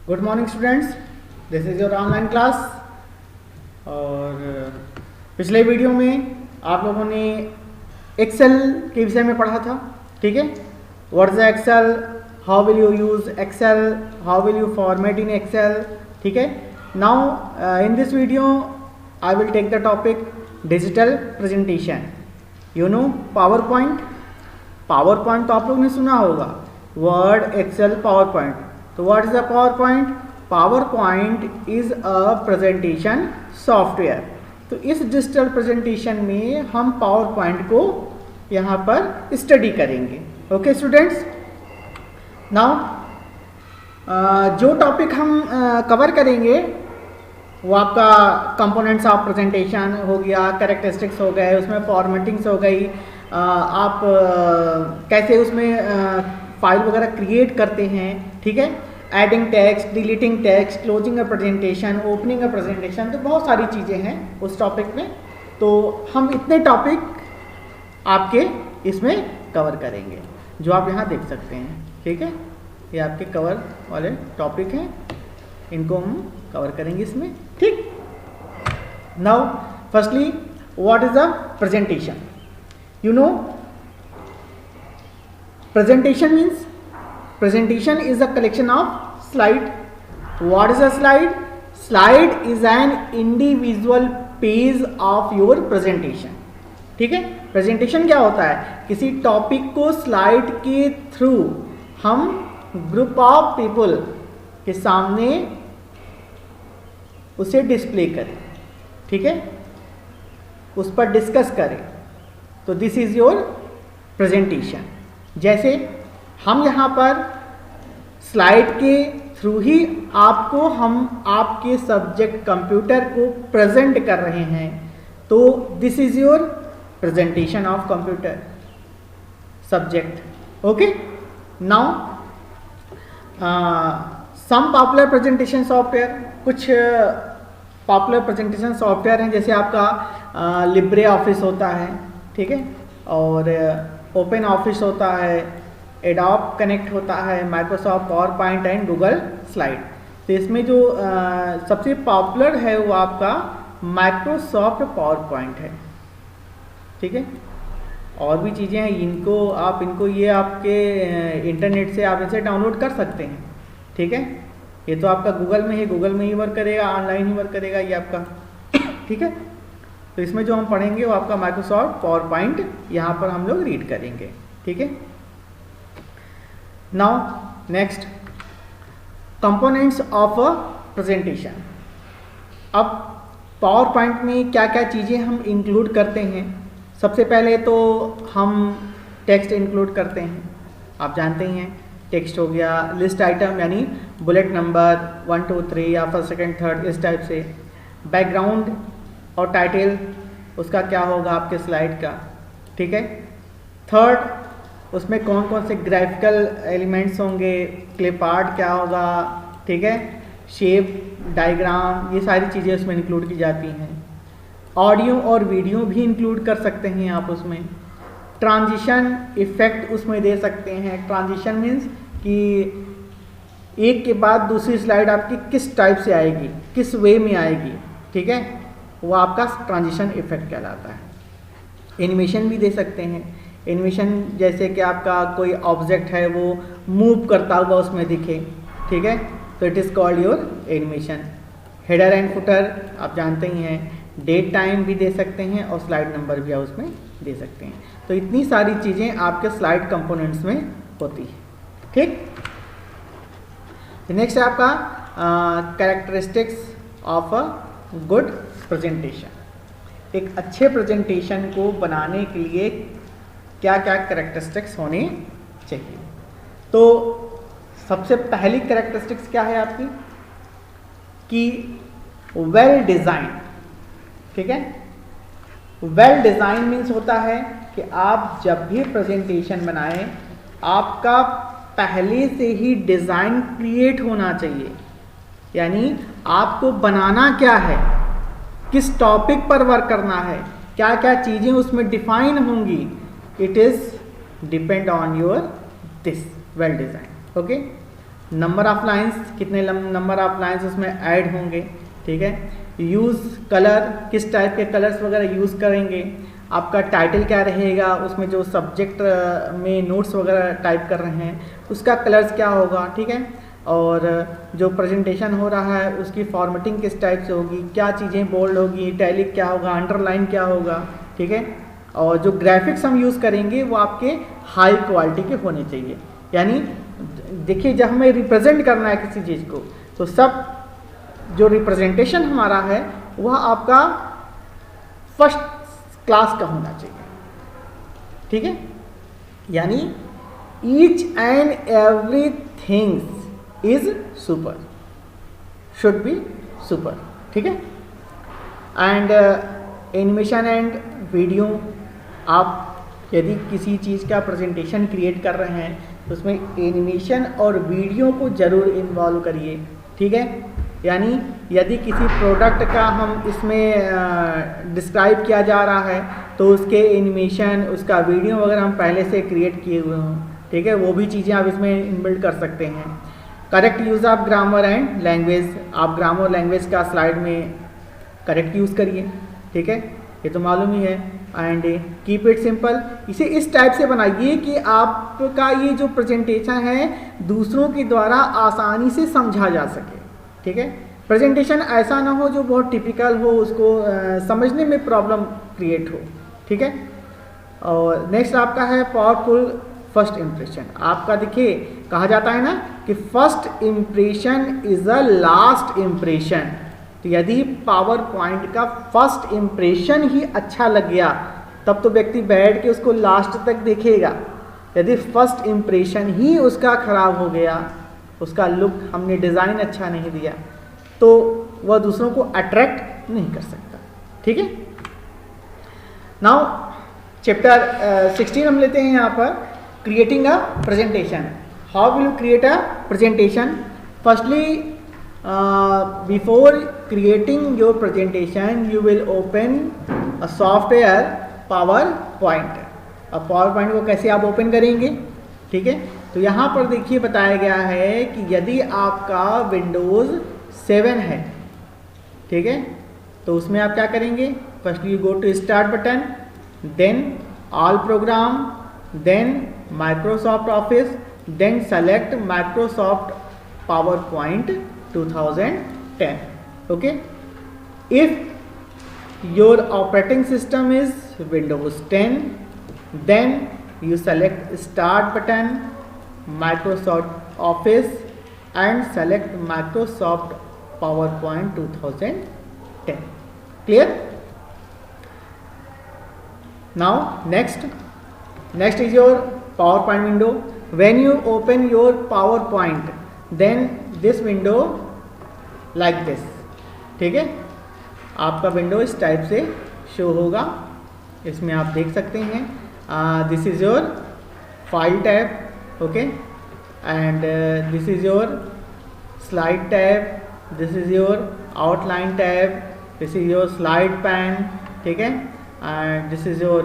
Good morning students, this is your online class. और पिछले video में आप लोगों ने एक्सेल के विषय में पढ़ा था, ठीक है। What is Excel, how will you use Excel, how will you format in Excel, ठीक है। Now in this video I will take the topic digital presentation. You know PowerPoint तो आप लोगों ने सुना होगा, वर्ड, एक्सेल, पावर पॉइंट। तो what is a PowerPoint? PowerPoint is a presentation software. तो इस डिजिटल प्रेजेंटेशन में हम पावर पॉइंट को यहाँ पर स्टडी करेंगे। ओके स्टूडेंट्स, नाउ जो टॉपिक हम कवर करेंगे वो आपका कंपोनेंट्स ऑफ प्रेजेंटेशन हो गया, कैरेक्टरिस्टिक्स हो गए, उसमें फॉर्मेटिंग्स हो गई, आप कैसे उसमें फाइल वगैरह क्रिएट करते हैं, ठीक है। Adding text, deleting text, closing a presentation, opening a presentation, तो बहुत सारी चीज़ें हैं उस टॉपिक में। तो हम इतने टॉपिक आपके इसमें कवर करेंगे जो आप यहाँ देख सकते हैं, ठीक है। ये आपके कवर वाले टॉपिक हैं, इनको हम कवर करेंगे इसमें, ठीक। Now firstly what is a presentation? You know, presentation is a collection of slide. What is a slide? Slide is an individual page of your presentation. ठीक है। प्रेजेंटेशन क्या होता है? किसी टॉपिक को स्लाइड के थ्रू हम ग्रुप ऑफ पीपल के सामने उसे डिस्प्ले करें, ठीक है, उस पर डिस्कस करें। तो दिस इज योर प्रेजेंटेशन। जैसे हम यहाँ पर स्लाइड के थ्रू ही हम आपके सब्जेक्ट कंप्यूटर को प्रेजेंट कर रहे हैं, तो this is your presentation of computer subject. Okay, now some popular presentation software, कुछ पॉपुलर प्रेजेंटेशन सॉफ्टवेयर हैं, जैसे आपका लिब्रे ऑफिस होता है, ठीक है, और ओपन ऑफिस होता है, एडोब कनेक्ट होता है, Microsoft power point and Google slide. तो इसमें जो सबसे पॉपुलर है वो आपका माइक्रोसॉफ्ट पावर पॉइंट है, ठीक है। और भी चीज़ें हैं, इनको ये आपके इंटरनेट से आप इसे डाउनलोड कर सकते हैं, ठीक है। ये तो आपका गूगल में है, गूगल में ही वर्क करेगा, ऑनलाइन ही वर्क करेगा ये आपका, ठीक है। तो इसमें जो हम पढ़ेंगे वो आपका माइक्रोसॉफ्ट पावर पॉइंट यहाँ पर हम लोग रीड करेंगे, ठीक है। Now next, components of a presentation. अब पावर पॉइंट में क्या क्या चीज़ें हम इंक्लूड करते हैं? सबसे पहले तो हम टेक्स्ट इंक्लूड करते हैं, आप जानते ही हैं। टेक्स्ट हो गया, लिस्ट आइटम यानी बुलेट नंबर 1 2 3 या फर्स्ट सेकंड थर्ड, इस टाइप से। बैकग्राउंड और टाइटल उसका क्या होगा आपके स्लाइड का, ठीक है। थर्ड, उसमें कौन कौन से ग्राफिकल एलिमेंट्स होंगे, क्लिप आर्ट क्या होगा, ठीक है, शेप, डायग्राम, ये सारी चीज़ें उसमें इंक्लूड की जाती हैं। ऑडियो और वीडियो भी इंक्लूड कर सकते हैं आप उसमें। ट्रांजिशन इफ़ेक्ट उसमें दे सकते हैं। ट्रांजिशन मीन्स कि एक के बाद दूसरी स्लाइड आपकी किस टाइप से आएगी, किस वे में आएगी, ठीक है, वो आपका ट्रांजिशन इफेक्ट कहलाता है। एनिमेशन भी दे सकते हैं। एनिमेशन जैसे कि आपका कोई ऑब्जेक्ट है वो मूव करता हुआ उसमें दिखे, ठीक है, तो it is called your animation. Header and footer आप जानते ही हैं। डेट टाइम भी दे सकते हैं और स्लाइड नंबर भी आप उसमें दे सकते हैं। तो इतनी सारी चीज़ें आपके स्लाइड कंपोनेंट्स में होती है, ठीक। नेक्स्ट है आपका characteristics of a good presentation. एक अच्छे प्रेजेंटेशन को बनाने के लिए क्या क्या कैरेक्टरिस्टिक्स होने चाहिए? तो सबसे पहली कैरेक्टरिस्टिक्स क्या है आपकी कि वेल डिज़ाइन, ठीक है। वेल डिज़ाइन मीन्स होता है कि आप जब भी प्रेजेंटेशन बनाएं, आपका पहले से ही डिज़ाइन क्रिएट होना चाहिए। यानी आपको बनाना क्या है, किस टॉपिक पर वर्क करना है, क्या क्या चीज़ें उसमें डिफाइन होंगी, it is depend on your this well design. Okay, number of lines, कितने नंबर ऑफ लाइंस उसमें ऐड होंगे, ठीक है। यूज़ कलर, किस टाइप के कलर्स वगैरह यूज़ करेंगे, आपका टाइटल क्या रहेगा, उसमें जो सब्जेक्ट में नोट्स वगैरह टाइप कर रहे हैं उसका कलर्स क्या होगा, ठीक है। और जो प्रेजेंटेशन हो रहा है उसकी फॉर्मेटिंग किस टाइप से होगी, क्या चीज़ें बोल्ड होगी, इटैलिक क्या होगा, अंडरलाइन क्या होगा, ठीक है। और जो ग्राफिक्स हम यूज़ करेंगे वो आपके हाई क्वालिटी के होने चाहिए। यानी देखिए, जब हमें रिप्रेजेंट करना है किसी चीज़ को तो सब जो रिप्रेजेंटेशन हमारा है वह आपका फर्स्ट क्लास का होना चाहिए, ठीक है। यानी each and every things is super, should be super, ठीक है। एंड एनिमेशन एंड वीडियो, आप यदि किसी चीज़ का प्रेजेंटेशन क्रिएट कर रहे हैं तो उसमें एनिमेशन और वीडियो को ज़रूर इन्वॉल्व करिए, ठीक है। यानी यदि किसी प्रोडक्ट का हम इसमें डिस्क्राइब किया जा रहा है तो उसके एनिमेशन, उसका वीडियो वगैरह हम पहले से क्रिएट किए हुए हों, ठीक है, वो भी चीज़ें आप इसमें इनबिल्ड कर सकते हैं। Correct use of grammar and language, आप ग्रामर लैंग्वेज का स्लाइड में करेक्ट यूज़ करिए, ठीक है, ये तो मालूम ही है। एंड कीप इट सिंपल, इसे इस टाइप से बनाइए कि आपका ये जो प्रेजेंटेशन है दूसरों के द्वारा आसानी से समझा जा सके, ठीक है। प्रेजेंटेशन ऐसा ना हो जो बहुत टिपिकल हो, उसको समझने में प्रॉब्लम क्रिएट हो, ठीक है। और नेक्स्ट आपका है पावरफुल फर्स्ट इम्प्रेशन। आपका देखिए कहा जाता है ना कि first impression is a last impression. तो यदि पावर पॉइंट का फर्स्ट इम्प्रेशन ही अच्छा लग गया तब तो व्यक्ति बैठ के उसको लास्ट तक देखेगा। यदि फर्स्ट इम्प्रेशन ही उसका खराब हो गया, उसका लुक, हमने डिज़ाइन अच्छा नहीं दिया, तो वह दूसरों को अट्रैक्ट नहीं कर सकता, ठीक है। नाउ चैप्टर 16 हम लेते हैं यहाँ पर, creating a presentation. How will you create a presentation? Firstly, before creating your presentation you will open a software power point. अब पावर पॉइंट को कैसे आप ओपन करेंगे, ठीक है। तो यहाँ पर देखिए बताया गया है कि यदि आपका विंडोज़ 7 है, ठीक है, तो उसमें आप क्या करेंगे, firstly you go to start button, then all program, then Microsoft Office, then select Microsoft PowerPoint 2010, okay. If your operating system is Windows 10, then you select start button, Microsoft Office and select Microsoft PowerPoint 2010. Clear? Now next is your PowerPoint window. When you open your PowerPoint, then this window like this, ठीक है, आपका window इस type से show होगा। इसमें आप देख सकते हैं this is your file tab, okay, and this is your slide tab, this is your outline tab, this is your slide pan, ठीक है, and this is your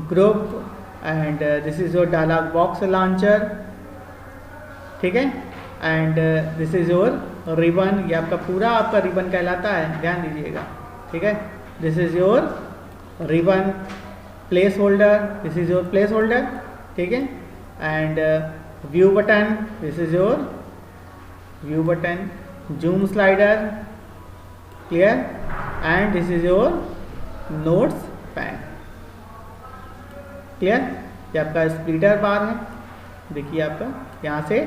group and this is your dialog box launcher, ठीक है, and this is your ribbon, ये आपका पूरा आपका ribbon कहलाता है, ध्यान दीजिएगा, ठीक है। this is your ribbon, place holder, this is your place holder, ठीक है, and view button, this is your view button, zoom slider, clear, and this is your notes pan, clear. ये आपका स्प्लिटर बार है, देखिए आपका यहाँ से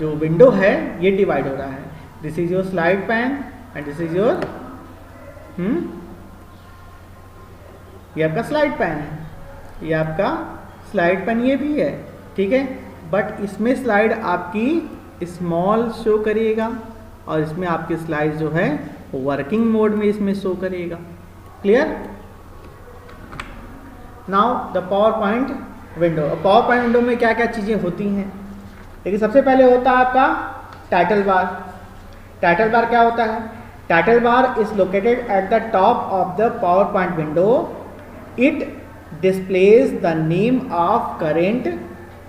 जो विंडो है ये डिवाइड हो रहा है। This is your slide pan and this is your ये आपका स्लाइड पैन है, ये आपका स्लाइड पैन ये भी है, ठीक है, बट इसमें स्लाइड आपकी स्मॉल शो करेगा और इसमें आपकी स्लाइड जो है वर्किंग मोड में इसमें शो करेगा, clear. Now the power point window. Power point window में क्या क्या चीज़ें होती हैं, देखिए सबसे पहले होता है आपका टाइटल बार। टाइटल बार क्या होता है? Title bar is located at the top of the power point window. It displays the name of current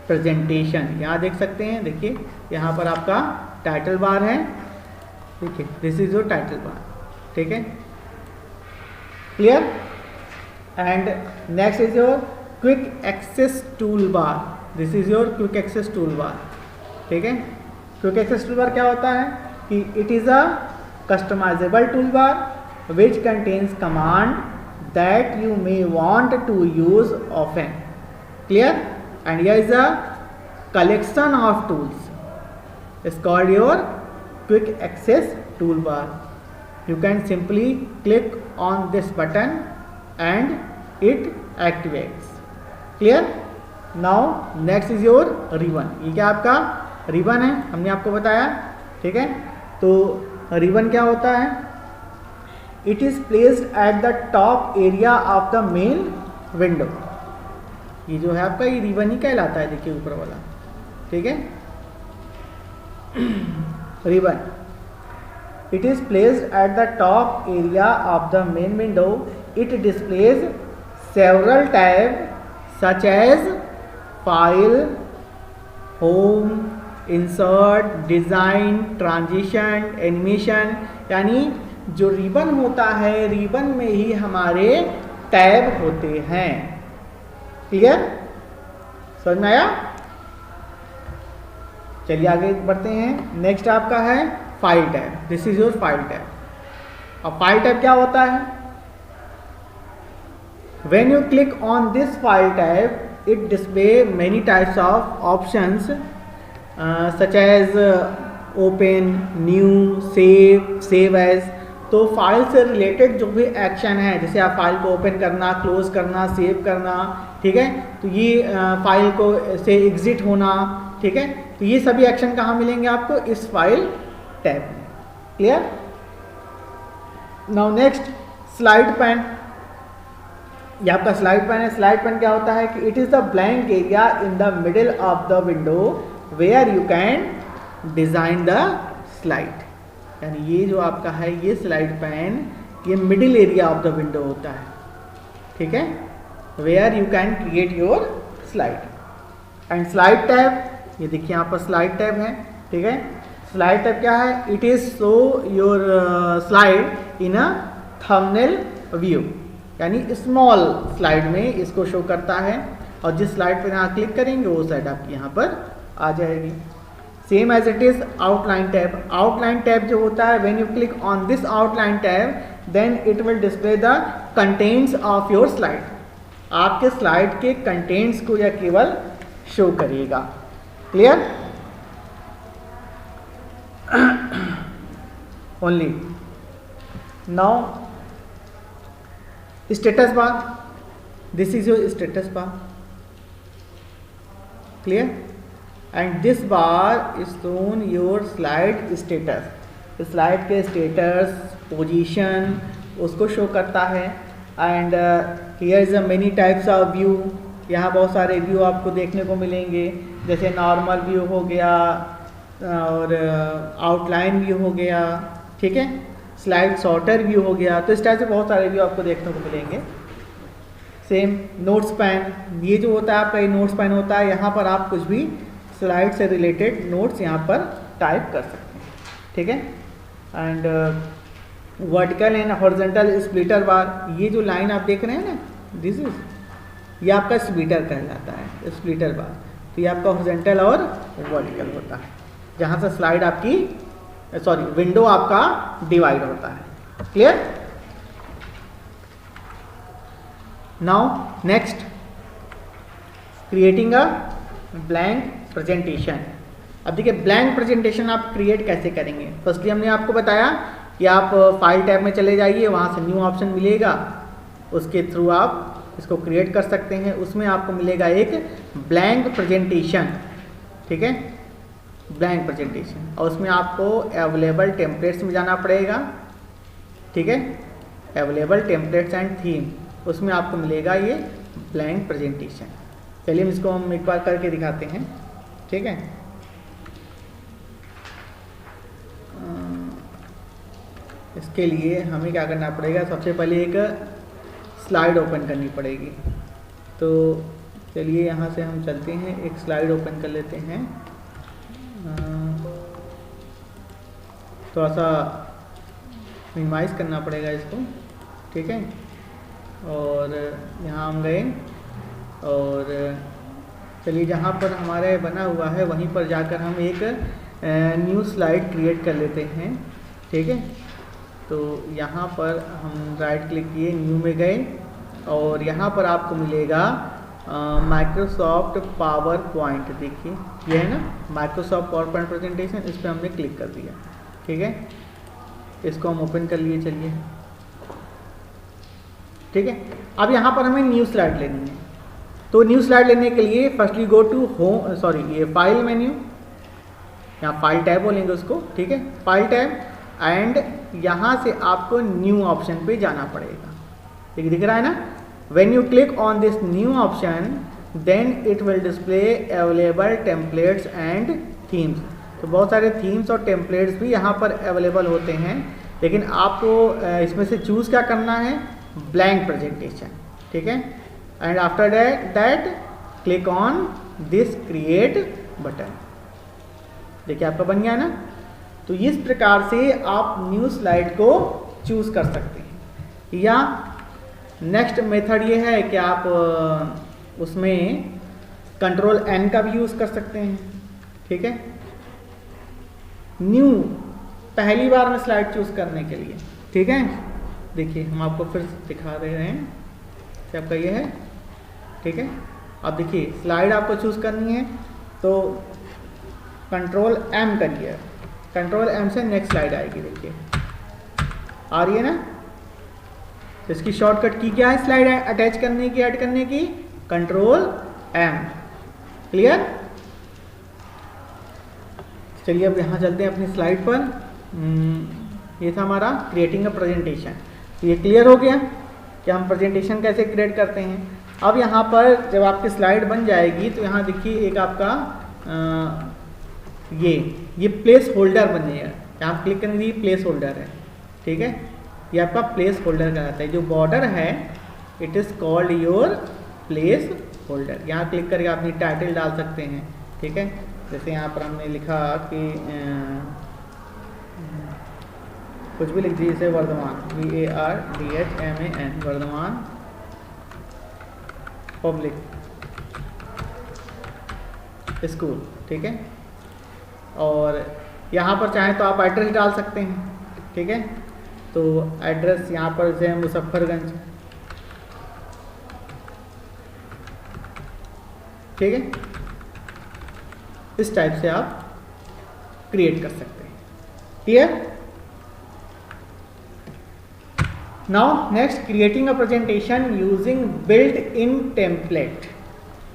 presentation. यहाँ देख सकते हैं, देखिए यहाँ पर आपका टाइटल बार है, ठीक है, this is your title bar, ठीक है, clear. And next is your quick access toolbar, this is your quick access toolbar, ठीक है। क्विक एक्सेस टूल बार क्या होता है कि it is a customisable toolbar which contains command that you may want to use often, clear. And here is a collection of tools, is called your quick access toolbar. You can simply click on this button and it activates, clear। now next is your ribbon, ये क्या आपका ribbon है, हमने आपको बताया, ठीक है। तो रिबन क्या होता है, it is placed at the top area of the main window, ये जो है आपका ये रिबन ही कहलाता है, देखिए ऊपर वाला, ठीक है। Ribbon, it is placed at the top area of the main window, it displays several tab such as file, home, insert, design, transition, animation. यानी जो रिबन होता है, रिबन में ही हमारे टैब होते हैं, क्लियर, समझ में आया। चलिए आगे बढ़ते हैं। नेक्स्ट आपका है file tab, this is your file tab. अब फाइल टैब क्या होता है, when you click on this file tab it display many types of options such as open, new, save, save as. तो फाइल से related जो भी action है, जैसे आप फाइल को ओपन करना, क्लोज करना, सेव करना, ठीक है, तो ये फाइल को से एग्जिट होना, ठीक है, तो ये सभी एक्शन कहाँ मिलेंगे आपको, इस फाइल टैब में, clear. Now next slide pane, ये आपका स्लाइड पैन है। स्लाइड पैन क्या होता है कि it is the blank area in the middle of the window where you can design the slide. यानी ये जो आपका है ये स्लाइड पैन, ये middle area of the window होता है, ठीक है, where you can create your slide. And slide tab, ये देखिए यहाँ पर स्लाइड टैब है, ठीक है। स्लाइड टैब क्या है, it is show your slide in a thumbnail view, यानी स्मॉल स्लाइड में इसको शो करता है, और जिस स्लाइड पर यहाँ क्लिक करेंगे वो स्लाइड आपकी यहाँ पर आ जाएगी। Same as it is outline tab. Outline tab जो होता है, when you click on this outline tab then it will display the contents of your slide. आपके स्लाइड के कंटेंट्स को यह केवल शो करेगा, clear. Only now status bar, this is your status bar, clear. And this bar is shown your slide status. Slide के status, position उसको show करता है। And here is a many types of view, यहाँ बहुत सारे view आपको देखने को मिलेंगे, जैसे नॉर्मल व्यू हो गया और आउटलाइन व्यू हो गया, ठीक है, स्लाइड सॉर्टर व्यू हो गया। तो इस टाइप से बहुत सारे व्यू आपको देखने को मिलेंगे। सेम नोट्स पैन, ये जो होता है आपका ये नोट्स पैन होता है, यहाँ पर आप कुछ भी स्लाइड से रिलेटेड नोट्स यहाँ पर टाइप कर सकते हैं, ठीक है। And vertical and horizontal splitter bar, ये जो लाइन आप देख रहे हैं ना, दिस इज, ये आपका स्प्लिटर कहलाता है, स्प्लिटर बार। तो ये आपका हॉरिजॉन्टल और वर्टिकल होता है, जहाँ से स्लाइड आपकी विंडो आपका डिवाइड होता है, clear. Now next creating a blank presentation. अब देखिए ब्लैंक प्रेजेंटेशन आप क्रिएट कैसे करेंगे। फर्स्टली हमने आपको बताया कि आप फाइल टैब में चले जाइए, वहाँ से न्यू ऑप्शन मिलेगा, उसके थ्रू आप इसको क्रिएट कर सकते हैं। उसमें आपको मिलेगा एक ब्लैंक प्रेजेंटेशन, ठीक है, ब्लैंक प्रेजेंटेशन, और उसमें आपको अवेलेबल टेम्पलेट्स में जाना पड़ेगा, ठीक है, अवेलेबल टेम्पलेट्स एंड थीम, उसमें आपको मिलेगा ये ब्लैंक प्रेजेंटेशन। चलिए इसको हम एक बार करके दिखाते हैं, ठीक है। इसके लिए हमें क्या करना पड़ेगा, सबसे पहले एक स्लाइड ओपन करनी पड़ेगी। तो चलिए यहाँ से हम चलते हैं, एक स्लाइड ओपन कर लेते हैं। थोड़ा सा मिनिमाइज करना पड़ेगा इसको, ठीक है। और यहाँ हम गए और चलिए जहाँ पर हमारे बना हुआ है वहीं पर जाकर हम एक न्यू स्लाइड क्रिएट कर लेते हैं, ठीक है। तो यहाँ पर हम राइट क्लिक किए, न्यू में गए और यहाँ पर आपको मिलेगा माइक्रोसॉफ्ट पावर पॉइंट। देखिए ये है ना माइक्रोसॉफ्ट पावर पॉइंट प्रेजेंटेशन, इस पर हमने क्लिक कर दिया, ठीक है। इसको हम ओपन कर लिए, चलिए, ठीक है। अब यहाँ पर हमें न्यू स्लाइड लेनी है, तो न्यू स्लाइड लेने के लिए firstly go to home, sorry ये फाइल मेन्यू, यहाँ फाइल टैब बोलेंगे उसको, ठीक है, फाइल टैब, एंड यहाँ से आपको न्यू ऑप्शन पे जाना पड़ेगा, ठीक दिख रहा है ना। When you click on this new option then it will display available templates and themes. तो बहुत सारे थीम्स और टेम्पलेट्स भी यहाँ पर अवेलेबल होते हैं, लेकिन आपको इसमें से चूज़ क्या करना है, ब्लैंक प्रेजेंटेशन, ठीक है। And after that click on this create button. देखिए आपका बन गया ना। तो इस प्रकार से आप न्यू स्लाइड को चूज़ कर सकते हैं। या नेक्स्ट मेथड ये है कि आप उसमें कंट्रोल एन का भी यूज़ कर सकते हैं, ठीक है। न्यू पहली बार में स्लाइड चूज़ करने के लिए, ठीक है। देखिए हम आपको फिर दिखा दे रहे हैं कि आपका ये है, ठीक है। अब देखिए स्लाइड आपको चूज़ करनी है तो कंट्रोल एम करिए, कंट्रोल एम से नेक्स्ट स्लाइड आएगी, देखिए आ रही है ना। तो इसकी शॉर्टकट की क्या है स्लाइड अटैच करने की, ऐड करने की, कंट्रोल एम। क्लियर। चलिए अब यहाँ चलते हैं अपनी स्लाइड पर। ये था हमारा क्रिएटिंग अ प्रेजेंटेशन। तो ये क्लियर हो गया कि हम प्रेजेंटेशन कैसे क्रिएट करते हैं। अब यहाँ पर जब आपकी स्लाइड बन जाएगी तो यहाँ देखिए एक आपका ये प्लेस होल्डर बनेगा, यहाँ क्लिक करेंगे, ये प्लेस होल्डर है, ठीक है। ये आपका प्लेस होल्डर कहलाता है। जो बॉर्डर है it is called your place holder. यहाँ क्लिक करके अपनी टाइटल डाल सकते हैं, ठीक है। जैसे यहाँ पर हमने लिखा कि कुछ भी लिख दीजिए, जैसे Vardhman, VARDHMAN, Vardhman public school, ठीक है। और यहाँ पर चाहें तो आप एड्रेस डाल सकते हैं, ठीक है। तो एड्रेस यहाँ पर जैसे मुजफ्फरगंज, ठीक है। इस टाइप से आप क्रिएट कर सकते हैं। Clear. Now next, creating a presentation using built in template.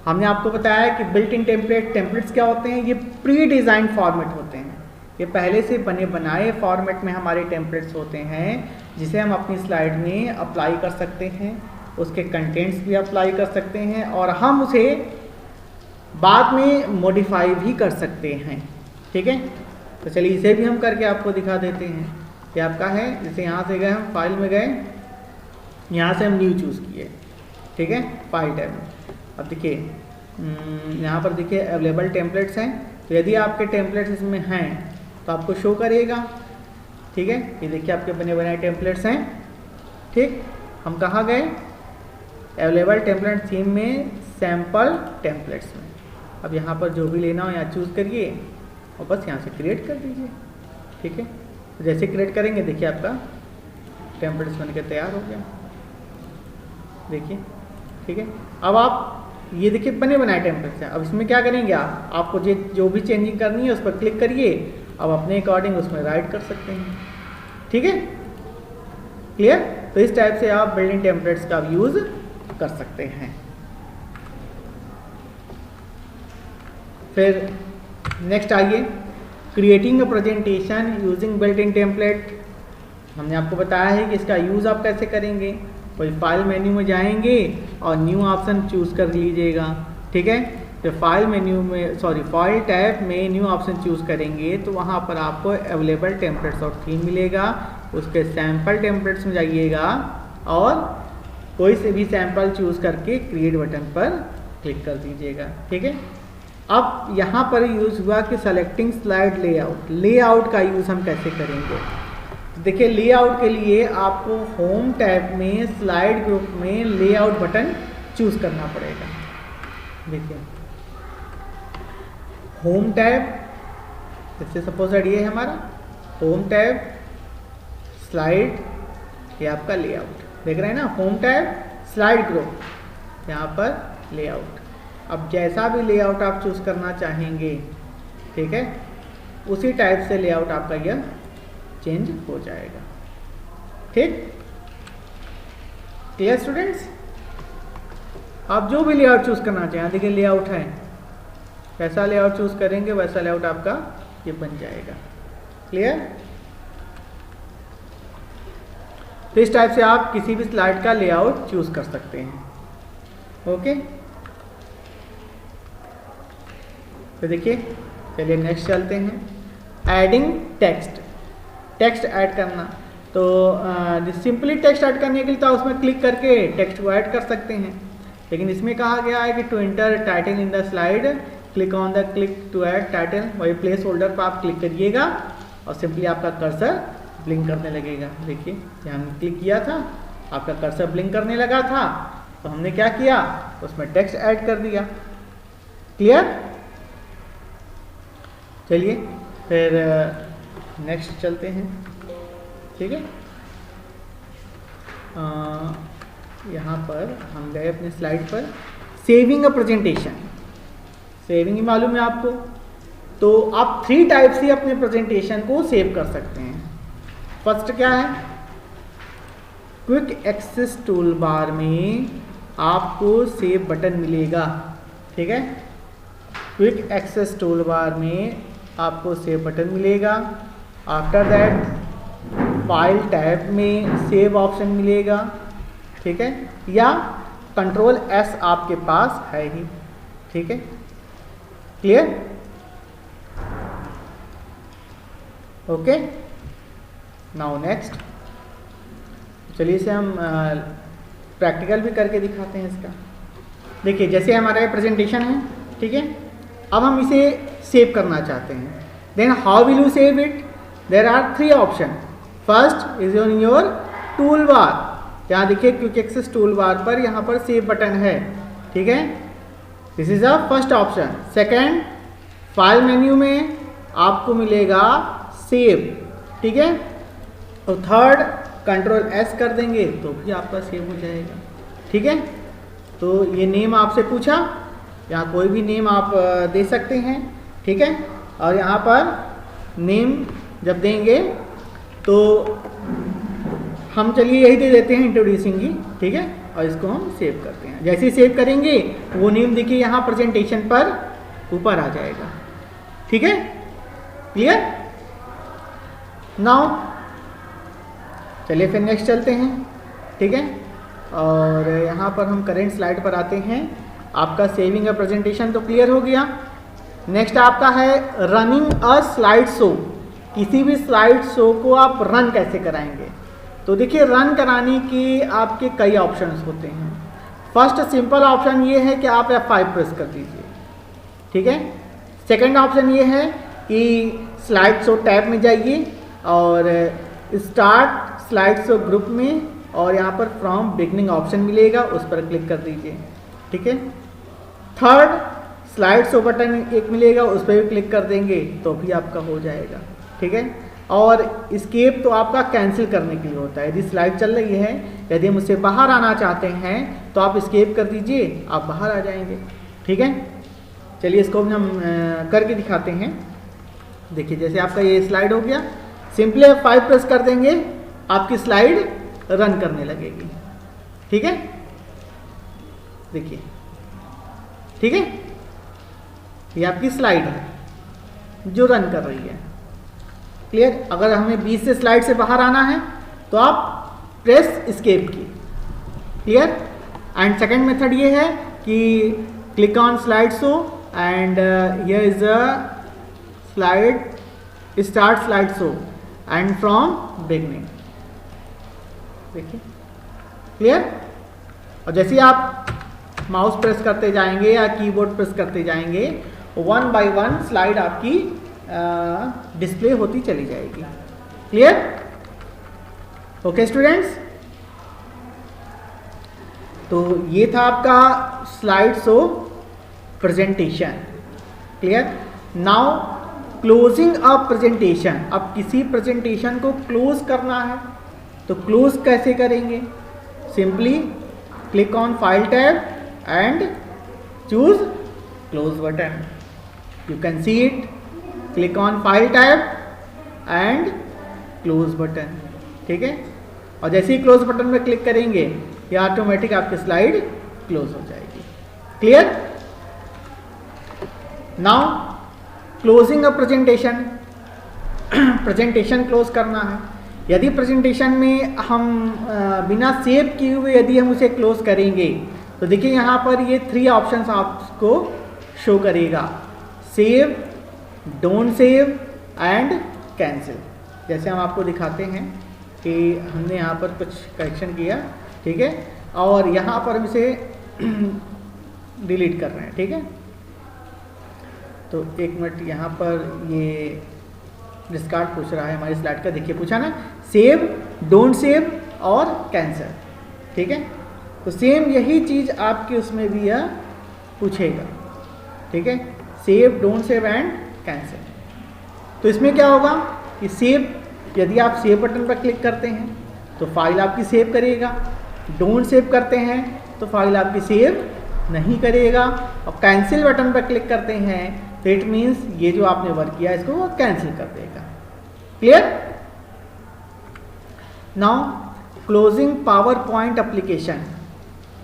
हमने आपको बताया कि बिल्ट इन टेम्पलेट्स क्या होते हैं। ये प्री डिज़ाइन फॉर्मेट होते हैं, ये पहले से बने बनाए फॉर्मेट में हमारे टेम्पलेट्स होते हैं, जिसे हम अपनी स्लाइड में अप्लाई कर सकते हैं। उसके कंटेंट्स भी अप्लाई कर सकते हैं और हम उसे बाद में मॉडिफाई भी कर सकते हैं, ठीक है। तो चलिए इसे भी हम करके आपको दिखा देते हैं कि आपका है। जैसे यहाँ से गए, हम फाइल में गए, यहाँ से हम न्यू चूज़ किए, ठीक है, फाइल टैब में। अब देखिए यहाँ पर देखिए अवेलेबल टेम्पलेट्स हैं। तो यदि आपके टेम्पलेट्स इसमें हैं तो आपको शो करिएगा, ठीक है। ये देखिए आपके बने बनाए टेम्पलेट्स हैं, ठीक। हम कहाँ गए, अवेलेबल टेम्पलेट थीम में, सैम्पल टेम्पलेट्स में। अब यहाँ पर जो भी लेना हो यहाँ चूज़ करिए और बस यहाँ से क्रिएट कर दीजिए, ठीक है। तो जैसे क्रिएट करेंगे देखिए आपका टेम्पलेट्स बनकर तैयार हो गया, देखिए, ठीक है। अब आप ये देखिए बने बनाए टेम्पलेट्स हैं। अब इसमें क्या करेंगे, आपको जो भी चेंजिंग करनी है उस पर क्लिक करिए, अब अपने अकॉर्डिंग उसमें राइट कर सकते हैं, ठीक है। क्लियर। तो इस टाइप से आप बिल्ट इन टेम्पलेट्स का यूज़ कर सकते हैं। फिर नेक्स्ट आइए, creating a presentation using built in template. हमने आपको बताया है कि इसका यूज़ आप कैसे करेंगे। कोई फाइल मेन्यू में जाएंगे और न्यू ऑप्शन चूज़ कर लीजिएगा, ठीक है। तो फाइल मेन्यू में, सॉरी फाइल टैब में न्यू ऑप्शन चूज़ करेंगे तो वहाँ पर आपको अवेलेबल टेम्पलेट्स और थीम मिलेगा। उसके सैम्पल टेम्पलेट्स में जाइएगा और कोई से भी सैम्पल चूज़ करके क्रिएट बटन पर क्लिक कर दीजिएगा, ठीक है। अब यहाँ पर यूज़ हुआ कि सेलेक्टिंग स्लाइड लेआउट, लेआउट का यूज़ हम कैसे करेंगे। देखिए लेआउट के लिए आपको होम टैब में स्लाइड ग्रुप में लेआउट बटन चूज़ करना पड़ेगा। देखिए होम टैब, जैसे सपोज दैट ये है हमारा होम टैब स्लाइड, ये आपका लेआउट देख रहे हैं ना, होम टैब स्लाइड ग्रुप, यहाँ पर लेआउट। अब जैसा भी लेआउट आप चूज़ करना चाहेंगे, ठीक है, उसी टाइप से लेआउट आपका यह चेंज हो जाएगा। ठीक, क्लियर स्टूडेंट्स। आप जो भी लेआउट चूज़ करना चाहें, देखिए लेआउट है, कैसा लेआउट चूज़ करेंगे वैसा लेआउट आपका ये बन जाएगा। क्लियर। तो इस टाइप से आप किसी भी स्लाइड का लेआउट चूज़ कर सकते हैं। ओके, तो देखिए चलिए नेक्स्ट चलते हैं। एडिंग टेक्स्ट, टेक्स्ट ऐड करना। तो सिंपली टेक्स्ट ऐड करने के लिए तो उसमें क्लिक करके टेक्स्ट को ऐड कर सकते हैं, लेकिन इसमें कहा गया है कि to enter title in the slide click on the click to add title, वही प्लेस होल्डर पर आप क्लिक करिएगा और सिंपली आपका कर्सर ब्लिंक करने लगेगा। देखिए यहाँ हमने क्लिक किया था, आपका कर्सर ब्लिंक करने लगा था, तो हमने क्या किया, उसमें टेक्स्ट ऐड कर दिया। क्लियर। चलिए फिर नेक्स्ट चलते हैं। ठीक है, यहाँ पर हम गए अपने स्लाइड पर, सेविंग अ प्रेजेंटेशन। सेविंग ही मालूम है आपको, तो आप 3 टाइप से अपने प्रेजेंटेशन को सेव कर सकते हैं। फर्स्ट क्या है, क्विक एक्सेस टूल बार में आपको सेव बटन मिलेगा। ठीक है, क्विक एक्सेस टूल बार में आपको सेव बटन मिलेगा। आफ्टर दैट फाइल टैब में सेव ऑप्शन मिलेगा। ठीक है, या कंट्रोल S आपके पास है ही। ठीक है, क्लियर। ओके, नाउ नेक्स्ट चलिए इसे हम प्रैक्टिकल भी करके दिखाते हैं इसका। देखिए जैसे हमारा ये प्रेजेंटेशन है, ठीक है, अब हम इसे सेव करना चाहते हैं। Then how will you save it, there are 3 option. First is on your toolbar, यहाँ देखिए क्विक एक्सेस टूल बार पर यहाँ पर सेव बटन है। ठीक है, this is a first option. Second, file menu में आपको मिलेगा सेव। ठीक है, और थर्ड कंट्रोल S कर देंगे तो भी आपका सेव हो जाएगा। ठीक है, तो ये नेम आपसे पूछा, यहाँ कोई भी नेम आप दे सकते हैं। ठीक है, और यहाँ पर नेम जब देंगे तो हम चलिए यही दे देते हैं इंट्रोड्यूसिंग ही। ठीक है, और इसको हम सेव करते हैं। जैसे ही सेव करेंगे वो नेम देखिए यहाँ प्रेजेंटेशन पर ऊपर आ जाएगा। ठीक है, क्लियर। नाउ चलिए फिर नेक्स्ट चलते हैं। ठीक है, और यहाँ पर हम करेंट स्लाइड पर आते हैं। आपका सेविंग अ प्रेजेंटेशन तो क्लियर हो गया। नेक्स्ट आपका है रनिंग अ स्लाइड शो। किसी भी स्लाइड शो को आप रन कैसे कराएंगे, तो देखिए रन कराने के आपके कई ऑप्शंस होते हैं। फर्स्ट सिंपल ऑप्शन ये है कि आप F5 प्रेस कर दीजिए। ठीक है, सेकंड ऑप्शन ये है कि स्लाइड शो टैब में जाइए और स्टार्ट स्लाइड शो ग्रुप में, और यहाँ पर फ्रॉम बिगनिंग ऑप्शन मिलेगा, उस पर क्लिक कर दीजिए। ठीक है, थर्ड स्लाइड शो बटन एक मिलेगा, उस पर भी क्लिक कर देंगे तो भी आपका हो जाएगा। ठीक है, और स्केप तो आपका कैंसिल करने के लिए होता है। यदि स्लाइड चल रही है, यदि हम उससे बाहर आना चाहते हैं तो आप स्केप कर दीजिए, आप बाहर आ जाएंगे। ठीक है, चलिए इसको हम करके दिखाते हैं। देखिए जैसे आपका ये स्लाइड हो गया, सिंपली F5 प्रेस कर देंगे, आपकी स्लाइड रन करने लगेगी। ठीक है, देखिए, ठीक है, ये आपकी स्लाइड है जो रन कर रही है। क्लियर। अगर हमें 20 से स्लाइड से बाहर आना है तो आप प्रेस एस्केप की। क्लियर। एंड सेकंड मेथड ये है कि click on slide show and here is a slide start slide show and from beginning. देखिए क्लियर। और जैसे आप माउस प्रेस करते जाएंगे या कीबोर्ड प्रेस करते जाएंगे 1 बाय 1 स्लाइड आपकी डिस्प्ले होती चली जाएगी। क्लियर? ओके स्टूडेंट्स, तो ये था आपका slide show presentation. Clear? Now closing a presentation. अब किसी प्रेजेंटेशन को क्लोज करना है तो क्लोज कैसे करेंगे? Simply click on file tab and choose close button. You can see it, click on file tab and close button. ठीक है, और जैसे ही क्लोज बटन में क्लिक करेंगे ये ऑटोमेटिक आपकी स्लाइड क्लोज हो जाएगी। Clear? Now closing a presentation. Presentation close करना है। यदि प्रेजेंटेशन में हम बिना सेव किए हुए यदि हम उसे क्लोज करेंगे तो देखिए यहाँ पर ये 3 ऑप्शंस आपको शो करेगा, save, don't save and cancel. जैसे हम आपको दिखाते हैं कि हमने यहाँ पर कुछ करेक्शन किया, ठीक है, और यहाँ पर हम इसे डिलीट कर रहे हैं। ठीक है, तो 1 मिनट, यहाँ पर ये डिस्कार्ड पूछ रहा है हमारी स्लाइड का। देखिए पूछा ना, सेव, डोंट सेव और कैंसिल। ठीक है, तो सेम यही चीज़ आपके उसमें भी यह पूछेगा। ठीक है, save, don't save and cancel. तो इसमें क्या होगा कि सेव, यदि आप सेव बटन पर क्लिक करते हैं तो फाइल आपकी सेव करेगा, डोंट सेव करते हैं तो फाइल आपकी सेव नहीं करेगा, और कैंसिल बटन पर क्लिक करते हैं तो इट मीन्स ये जो आपने वर्क किया इसको वो कैंसिल कर देगा। Clear? Now closing power point application.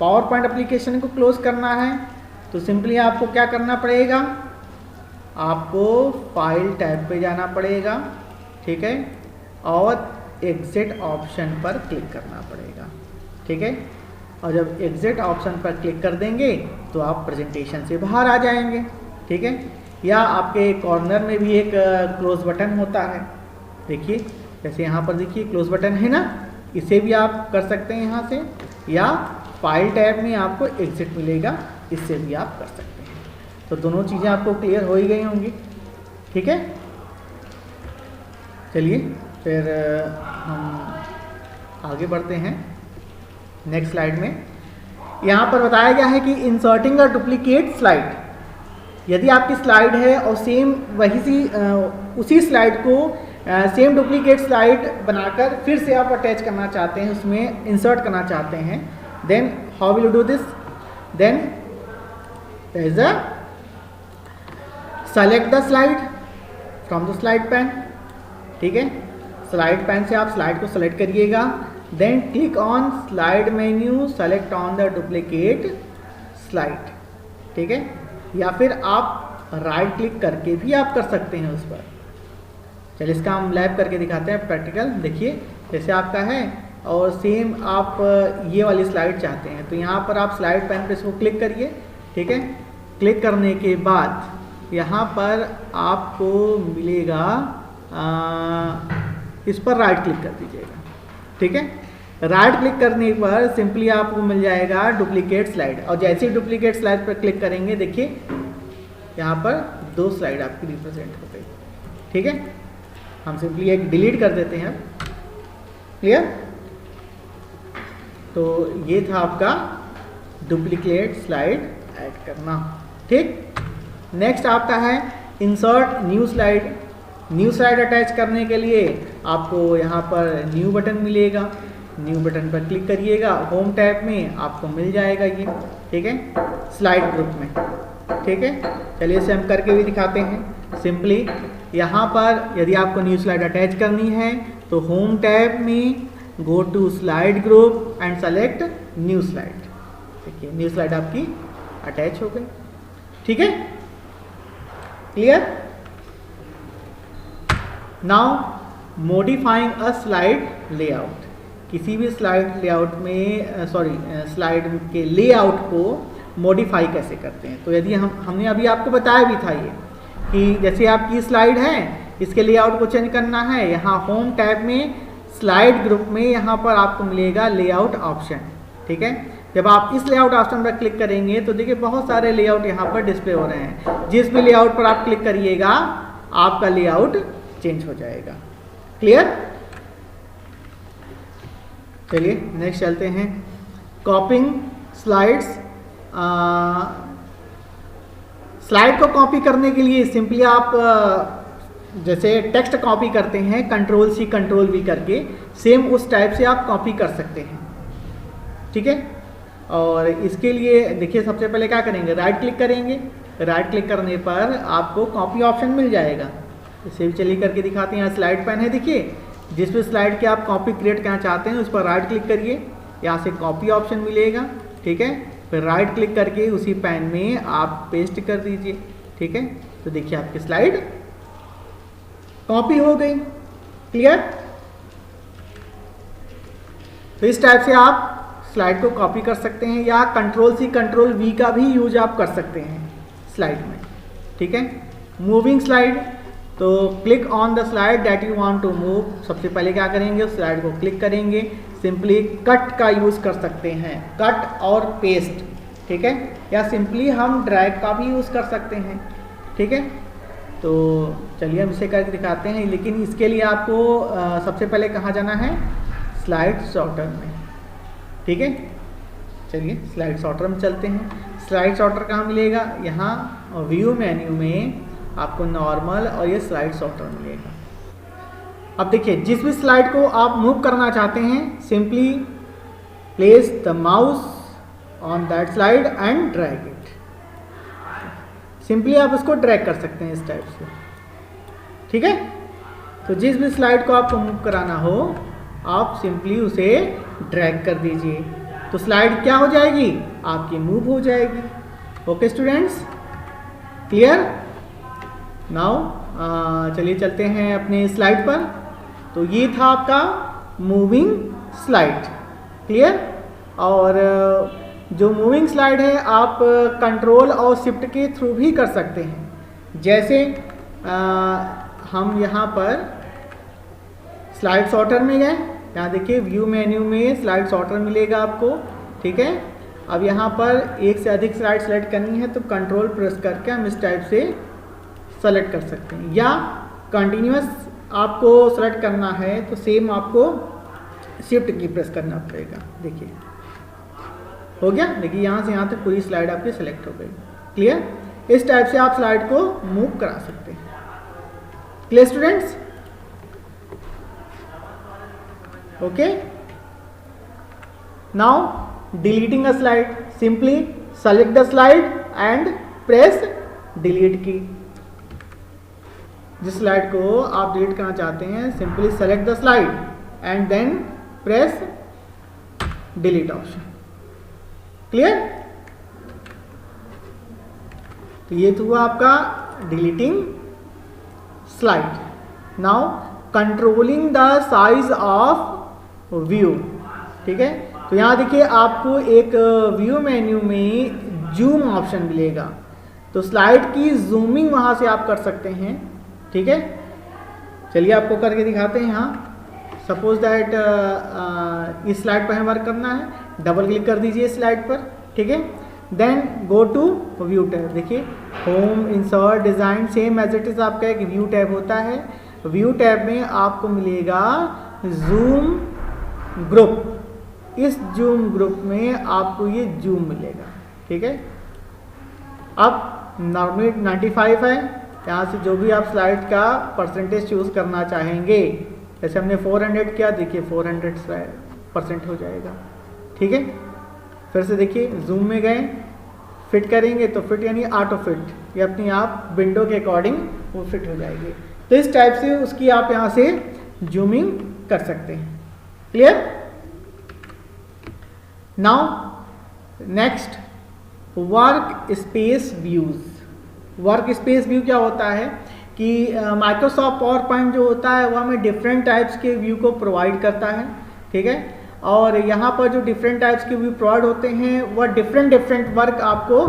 Power point application को क्लोज करना है तो सिंपली आपको क्या करना पड़ेगा, आपको फाइल टैब पे जाना पड़ेगा। ठीक है, और एग्जिट ऑप्शन पर क्लिक करना पड़ेगा। ठीक है, और जब एग्जिट ऑप्शन पर क्लिक कर देंगे तो आप प्रेजेंटेशन से बाहर आ जाएंगे। ठीक है, या आपके कॉर्नर में भी एक क्लोज बटन होता है। देखिए, जैसे यहाँ पर देखिए क्लोज बटन है ना, इसे भी आप कर सकते हैं यहाँ से, या फाइल टैब में आपको एग्जिट मिलेगा, इससे भी आप कर सकते हैं। तो दोनों चीज़ें आपको क्लियर हो ही गई होंगी। ठीक है, चलिए फिर हम आगे बढ़ते हैं नेक्स्ट स्लाइड में। यहाँ पर बताया गया है कि इंसर्टिंग अ डुप्लीकेट स्लाइड। यदि आपकी स्लाइड है और सेम उसी स्लाइड को सेम डुप्लीकेट स्लाइड बनाकर फिर से आप अटैच करना चाहते हैं, उसमें इंसर्ट करना चाहते हैं, then how will you do this? Then there is a select the slide from the slide pane. ठीक है, स्लाइड पैन से आप स्लाइड को सेलेक्ट करिएगा, then click on slide menu, select on the duplicate slide. ठीक है, या फिर आप राइट क्लिक करके भी आप कर सकते हैं उस पर। चलिए इसका हम लैब करके दिखाते हैं प्रैक्टिकल। देखिए, जैसे आपका है और सेम आप ये वाली स्लाइड चाहते हैं तो यहाँ पर आप स्लाइड पैन पे इसको क्लिक करिए। ठीक है, क्लिक करने के बाद यहाँ पर आपको मिलेगा, इस पर राइट क्लिक कर दीजिएगा। ठीक है, राइट क्लिक करने पर सिंपली आपको मिल जाएगा डुप्लीकेट स्लाइड, और जैसे ही डुप्लीकेट स्लाइड पर क्लिक करेंगे देखिए यहाँ पर 2 स्लाइड आपकी रिप्रेजेंट हो गई। ठीक है, हम सिंपली एक डिलीट कर देते हैं। क्लियर? तो ये था आपका डुप्लीकेट स्लाइड ऐड करना। ठीक, नेक्स्ट आपका है insert new slide. New slide attach करने के लिए आपको यहाँ पर न्यू बटन मिलेगा, न्यू बटन पर क्लिक करिएगा, होम टैब में आपको मिल जाएगा ये। ठीक है, स्लाइड ग्रुप में। ठीक है, चलिए इसे हम करके भी दिखाते हैं। सिंपली यहाँ पर यदि आपको न्यू स्लाइड अटैच करनी है तो होम टैब में go to slide group and select new slide. देखिए न्यू स्लाइड आपकी अटैच हो गई। ठीक है, clear? Now modifying a slide layout. किसी भी स्लाइड लेआउट में स्लाइड के लेआउट को मॉडिफाई कैसे करते हैं। तो यदि हमने अभी आपको बताया भी था ये कि जैसे आपकी स्लाइड है, इसके लेआउट को चेंज करना है, यहाँ होम टैब में स्लाइड ग्रुप में यहाँ पर आपको मिलेगा लेआउट ऑप्शन। ठीक है, जब आप इस लेआउट ऑप्शन पर क्लिक करेंगे तो देखिए बहुत सारे लेआउट यहाँ पर डिस्प्ले हो रहे हैं। जिस भी लेआउट पर आप क्लिक करिएगा आपका लेआउट चेंज हो जाएगा। क्लियर? चलिए नेक्स्ट चलते हैं। कॉपिंग स्लाइड्स। स्लाइड को कॉपी करने के लिए सिंपली आप जैसे टेक्स्ट कॉपी करते हैं कंट्रोल सी कंट्रोल वी करके, सेम उस टाइप से आप कॉपी कर सकते हैं। ठीक है? और इसके लिए देखिए सबसे पहले क्या करेंगे, राइट क्लिक करेंगे। राइट क्लिक करने पर आपको कॉपी ऑप्शन मिल जाएगा। इसे भी चलिए करके दिखाते हैं। यहाँ स्लाइड पैन है, देखिए जिस भी स्लाइड के आप कॉपी क्रिएट करना चाहते हैं उस पर राइट क्लिक करिए, यहाँ से कॉपी ऑप्शन मिलेगा। ठीक है? फिर राइट क्लिक करके उसी पैन में आप पेस्ट कर दीजिए। ठीक है? तो देखिए आपकी स्लाइड कॉपी हो गई। क्लियर? तो इस टाइप से आप स्लाइड को कॉपी कर सकते हैं, या कंट्रोल सी कंट्रोल वी का भी यूज आप कर सकते हैं स्लाइड में। ठीक है? Moving slide. तो click on the slide that you want to move. सबसे पहले क्या करेंगे, उस स्लाइड को क्लिक करेंगे। सिंपली कट का यूज कर सकते हैं, कट और पेस्ट। ठीक है? या सिंपली हम ड्रैग का भी यूज कर सकते हैं। ठीक है? तो चलिए हम इसे करके दिखाते हैं, लेकिन इसके लिए आपको सबसे पहले कहाँ जाना है, स्लाइड सॉर्टर में। ठीक है? चलिए स्लाइड सॉर्टर में चलते हैं। स्लाइड सॉर्टर कहाँ मिलेगा, यहाँ व्यू मेन्यू में आपको नॉर्मल और ये स्लाइड सॉर्टर मिलेगा। अब देखिए जिस भी स्लाइड को आप मूव करना चाहते हैं simply place the mouse on that slide and drag it. Simply आप इसको ड्रैग कर सकते हैं इस टाइप से। ठीक है? तो जिस भी स्लाइड को आपको मूव कराना हो आप सिंपली उसे ड्रैग कर दीजिए, तो स्लाइड क्या हो जाएगी, आपकी मूव हो जाएगी। Okay students, clear? नाउ चलिए चलते हैं अपने स्लाइड पर। तो ये था आपका मूविंग स्लाइड। क्लियर? और जो मूविंग स्लाइड है आप कंट्रोल और शिफ्ट के थ्रू भी कर सकते हैं। जैसे हम यहाँ पर स्लाइड सॉर्टर में गए, यहाँ देखिए व्यू मेन्यू में स्लाइड सॉर्टर मिलेगा आपको। ठीक है? अब यहाँ पर एक से अधिक स्लाइड सेलेक्ट करनी है तो कंट्रोल प्रेस करके हम इस टाइप से सेलेक्ट कर सकते हैं, या कंटिन्यूअस आपको सेलेक्ट करना है तो सेम आपको शिफ्ट की प्रेस करना पड़ेगा। देखिए हो गया। देखिए यहाँ से यहाँ तक पूरी स्लाइड आपकी सेलेक्ट हो गई। क्लियर? इस टाइप से आप स्लाइड को मूव करा सकते हैं। Clear students? Okay. Now deleting a slide, simply select the slide and press delete key. जिस स्लाइड को आप डिलीट करना चाहते हैं simply select the slide and then press delete option. Clear? तो ये तो हुआ आपका deleting slide. Now controlling the size of view. ठीक है? तो यहाँ देखिए आपको एक व्यू मेन्यू में जूम ऑप्शन मिलेगा, तो स्लाइड की जूमिंग वहाँ से आप कर सकते हैं। ठीक है? चलिए आपको करके दिखाते हैं। यहाँ सपोज दैट इस स्लाइड पर हमें वर्क करना है, डबल क्लिक कर दीजिए स्लाइड पर। ठीक है? Then go to view tab. देखिए home, insert, design, same as it is आपका एक व्यू टैब होता है। व्यू टैब में आपको मिलेगा जूम ग्रुप। इस जूम ग्रुप में आपको ये जूम मिलेगा। ठीक है? अब नॉर्मली 95 है, यहाँ से जो भी आप स्लाइड का परसेंटेज चूज़ करना चाहेंगे, जैसे हमने 400 किया, देखिए 400% हो जाएगा। ठीक है? फिर से देखिए जूम में गए, फिट करेंगे तो फिट यानी ऑटो फिट, ये अपनी आप विंडो के अकॉर्डिंग वो फिट हो जाएगी। तो इस टाइप से उसकी आप यहाँ से जूमिंग कर सकते हैं। Clear? Now next work space views. Work space view क्या होता है कि माइक्रोसॉफ्ट पावर पॉइंट जो होता है वो हमें डिफरेंट टाइप्स के व्यू को प्रोवाइड करता है। ठीक है? और यहाँ पर जो डिफरेंट टाइप्स के व्यू प्रोवाइड होते हैं वह डिफरेंट वर्क आपको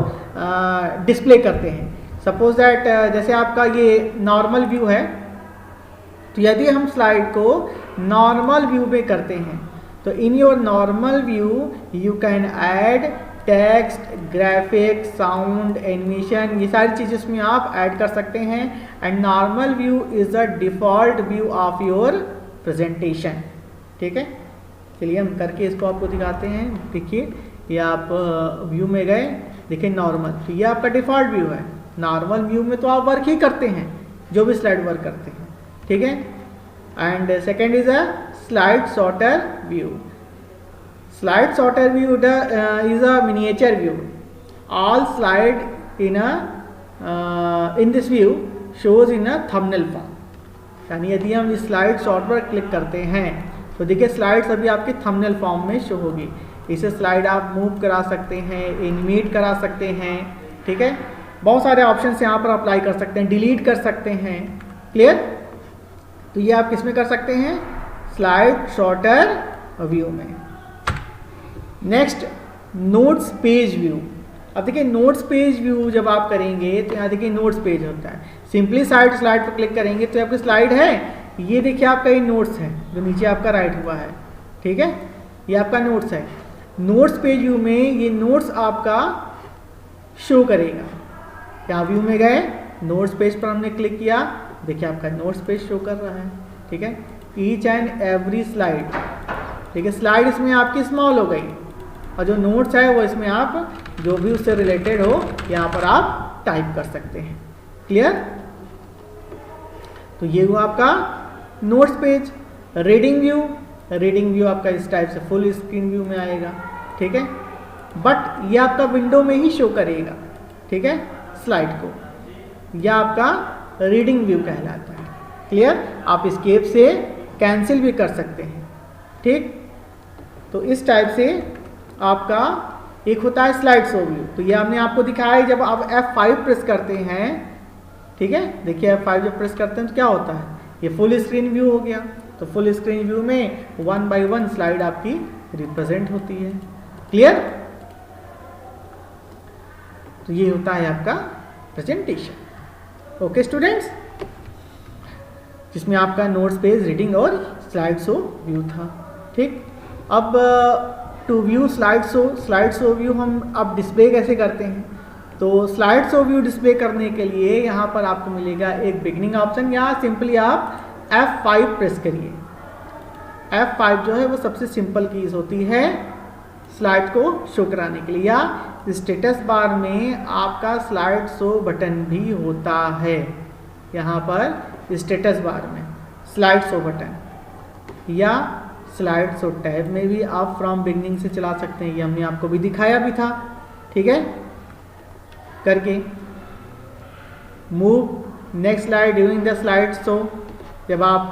डिस्प्ले करते हैं। सपोज दैट जैसे आपका ये नॉर्मल व्यू है, तो यदि हम स्लाइड को नॉर्मल व्यू में करते हैं तो in your normal view you can add text, graphic, sound, animation, ये सारी चीज़ें इसमें आप ऐड कर सकते हैं। And normal view is the default view of your presentation. ठीक है, चलिए हम करके इसको आपको दिखाते हैं। देखिए ये आप व्यू में गए, देखिए नॉर्मल, तो ये आपका डिफ़ॉल्ट व्यू है। नॉर्मल व्यू में तो आप वर्क ही करते हैं, जो भी स्लाइड वर्क करते हैं। ठीक है, and second is a slide sorter view. Slide sorter view is a miniature view. All slide in this view shows in a thumbnail form. यानी यदि हम इस स्लाइड शॉर्ट पर क्लिक करते हैं तो देखिए स्लाइड्स अभी आपके थंबनेल फॉर्म में शो होगी। इसे स्लाइड आप मूव करा सकते हैं, एनिमेट करा सकते हैं। ठीक है, बहुत सारे ऑप्शंस यहाँ पर अप्लाई कर सकते हैं, डिलीट कर सकते हैं। क्लियर? तो ये आप किस में कर सकते हैं? स्लाइड शॉर्टर व्यू में। Next, notes page view. अब देखिए नोट्स पेज व्यू जब आप करेंगे तो यहाँ देखिए नोट्स पेज होता है। सिंपली स्लाइड पर क्लिक करेंगे तो आपकी स्लाइड है, ये देखिए आपका ये नोट्स है जो नीचे आपका राइट हुआ है। ठीक है, ये आपका नोट्स है। नोट्स पेज व्यू में ये नोट्स आपका शो करेगा। यहाँ व्यू में गए, नोट्स पेज पर हमने क्लिक किया, देखिए आपका नोट्स पेज शो कर रहा है। ठीक है, ईच एंड एवरी स्लाइड। ठीक है, स्लाइड इसमें आपकी स्मॉल हो गई और जो नोट्स है वो इसमें आप जो भी उससे रिलेटेड हो यहाँ पर आप टाइप कर सकते हैं। क्लियर? तो ये हुआ आपका notes page. Reading view, reading view आपका इस टाइप से फुल स्क्रीन व्यू में आएगा। ठीक है, बट ये आपका विंडो में ही शो करेगा। ठीक है, स्लाइड को, यह आपका रीडिंग व्यू कहलाता है। क्लियर? आप एस्केप से कैंसिल भी कर सकते हैं। ठीक, तो इस टाइप से आपका एक होता है स्लाइड शो व्यू। तो ये हमने आपको दिखाया है जब आप F5 प्रेस करते हैं। ठीक है, देखिए F5 जब प्रेस करते हैं तो क्या होता है, ये फुल स्क्रीन व्यू हो गया। तो फुल स्क्रीन व्यू में 1 by 1 स्लाइड आपकी रिप्रेजेंट होती है। क्लियर? तो ये होता है आपका प्रेजेंटेशन। ओके स्टूडेंट्स, जिसमें आपका नोट्स पेज, रीडिंग और स्लाइड शो व्यू था। ठीक, अब to view slide show view हम अब डिस्प्ले कैसे करते हैं? तो स्लाइड शो व्यू डिस्प्ले करने के लिए यहाँ पर आपको मिलेगा एक बिगनिंग ऑप्शन, या सिंपली आप F5 प्रेस करिए। F5 जो है वो सबसे सिंपल कीज होती है स्लाइड को शो कराने के लिए। या स्टेटस बार में आपका स्लाइड शो बटन भी होता है। यहाँ पर स्टेटस बार में स्लाइड शो बटन या स्लाइड शो टैब में भी आप फ्रॉम बिगनिंग से चला सकते हैं। ये हमने आपको भी दिखाया भी था। ठीक है, करके move next slide during the slide show. जब आप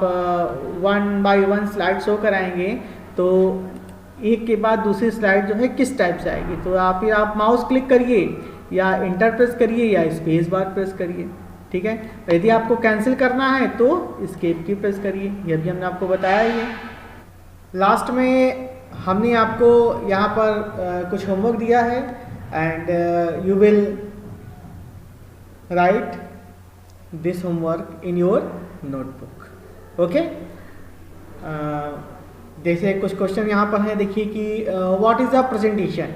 1 by 1 स्लाइड शो कराएंगे तो एक के बाद दूसरी स्लाइड जो है किस टाइप से आएगी, तो आप माउस क्लिक करिए या इंटर प्रेस करिए या स्पेस बार प्रेस करिए। ठीक है, यदि आपको कैंसिल करना है तो एस्केप की प्रेस करिए। यह भी हमने आपको बताया ही है। लास्ट में हमने आपको यहाँ पर कुछ होमवर्क दिया है and you will write this homework in your notebook. Okay, जैसे कुछ क्वेश्चन यहाँ पर हैं, देखिए कि what is a presentation.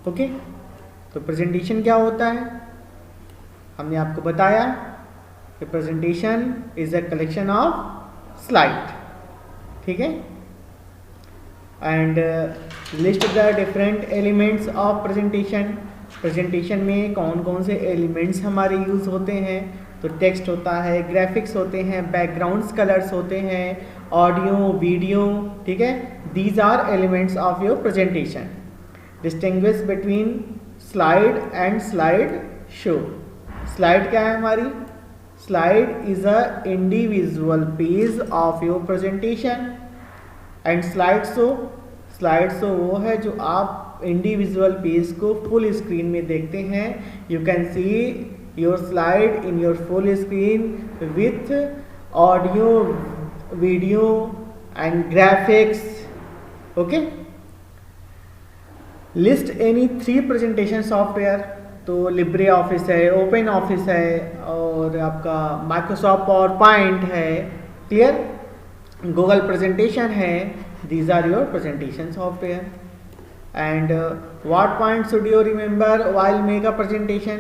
Okay, तो प्रेजेंटेशन क्या होता है हमने आपको बताया कि presentation is a collection of slide. ठीक है, and list the different elements of presentation. Presentation में कौन कौन से एलिमेंट्स हमारे यूज़ होते हैं? तो टेक्स्ट होता है, ग्राफिक्स होते हैं, बैकग्राउंड्स कलर्स होते हैं, ऑडियो, वीडियो। ठीक है, these are elements of your presentation. Distinguish between slide and slide show. Slide क्या है हमारी? Slide is a individual page of your presentation and slide show वो है जो आप इंडिविजुअल पेज को फुल स्क्रीन में देखते हैं। You can see your slide in your full screen with audio, video and graphics. Okay, list any 3 presentation software. तो Libre Office है, ओपन ऑफिस है और आपका माइक्रोसॉफ्ट पावर पॉइंट है। क्लियर? गूगल प्रेजेंटेशन है, these are your presentation software. And what point should you remember while make a presentation?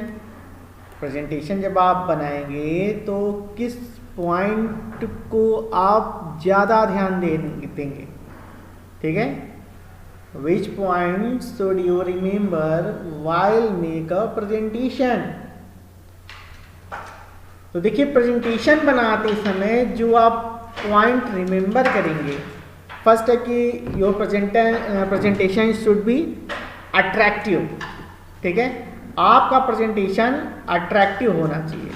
Presentation जब आप बनाएंगे तो किस पॉइंट को आप ज़्यादा ध्यान देंगे, ठीक है? Which point should you remember while make a presentation? तो देखिए, प्रेजेंटेशन बनाते समय जो आप पॉइंट रिमेंबर करेंगे, फर्स्ट है कि your presentation should be attractive, ठीक है? आपका प्रेजेंटेशन अट्रैक्टिव होना चाहिए।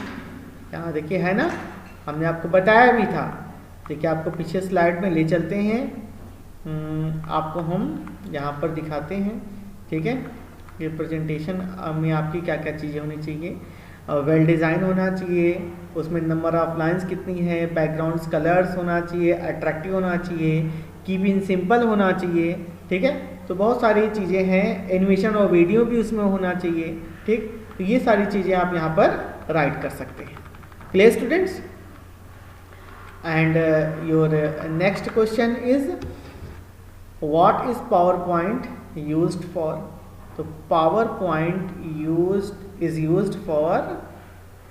यहाँ देखिए है ना, हमने आपको बताया भी था। देखिए, आपको पीछे स्लाइड में ले चलते हैं, आपको हम यहाँ पर दिखाते हैं, ठीक है? ये प्रेजेंटेशन में आपकी क्या क्या चीज़ें होनी चाहिए। वेल डिज़ाइन होना चाहिए, उसमें नंबर ऑफ लाइंस कितनी है, बैकग्राउंड्स कलर्स होना चाहिए, अट्रैक्टिव होना चाहिए, कीप इन सिंपल होना चाहिए, ठीक है? तो बहुत सारी चीज़ें हैं, एनिमेशन और वीडियो भी उसमें होना चाहिए, ठीक? तो ये सारी चीज़ें आप यहाँ पर राइट कर सकते हैं। Clear students? And your next question is what is PowerPoint used for? तो PowerPoint is used for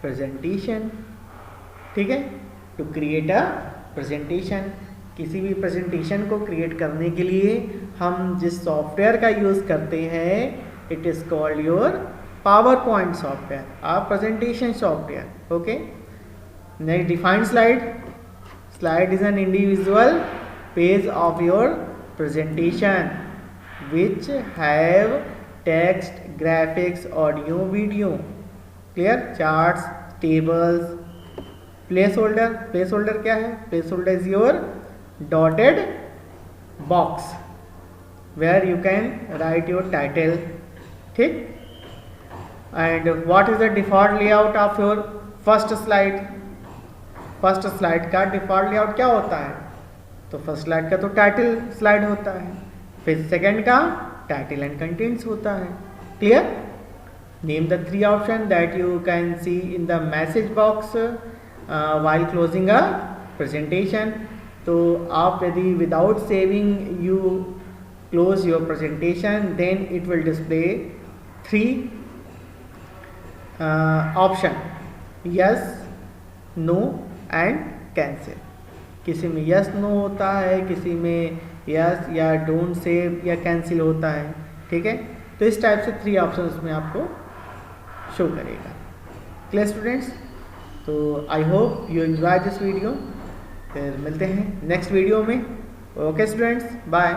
presentation, ठीक है? To create a presentation. किसी भी प्रेजेंटेशन को क्रिएट करने के लिए हम जिस सॉफ्टवेयर का यूज़ करते हैं, it is called your PowerPoint software, a presentation software. Okay, next define slide is an individual page of your presentation which have text, graphics, audio, video. Clear? Charts, tables, placeholder क्या है? Placeholder is your dotted box where you can write your title, ठीक? And what is the default layout of your first slide? First slide का default layout क्या होता है? तो first slide का तो टाइटल स्लाइड होता है, फिर सेकंड का टाइटल एंड कंटेंट्स होता है। Clear? Name the 3 option that you can see in the message box while closing a presentation. तो आप यदि without saving you close your presentation, then it will display 3 option, yes, no and cancel. किसी में yes no होता है, किसी में yes या डोंट सेव या कैंसिल होता है, ठीक है? तो इस टाइप से 3 ऑप्शन उसमें आपको शो करेगा। Clear students? तो I hope you enjoy this video. फिर मिलते हैं नेक्स्ट वीडियो में। Okay students, bye.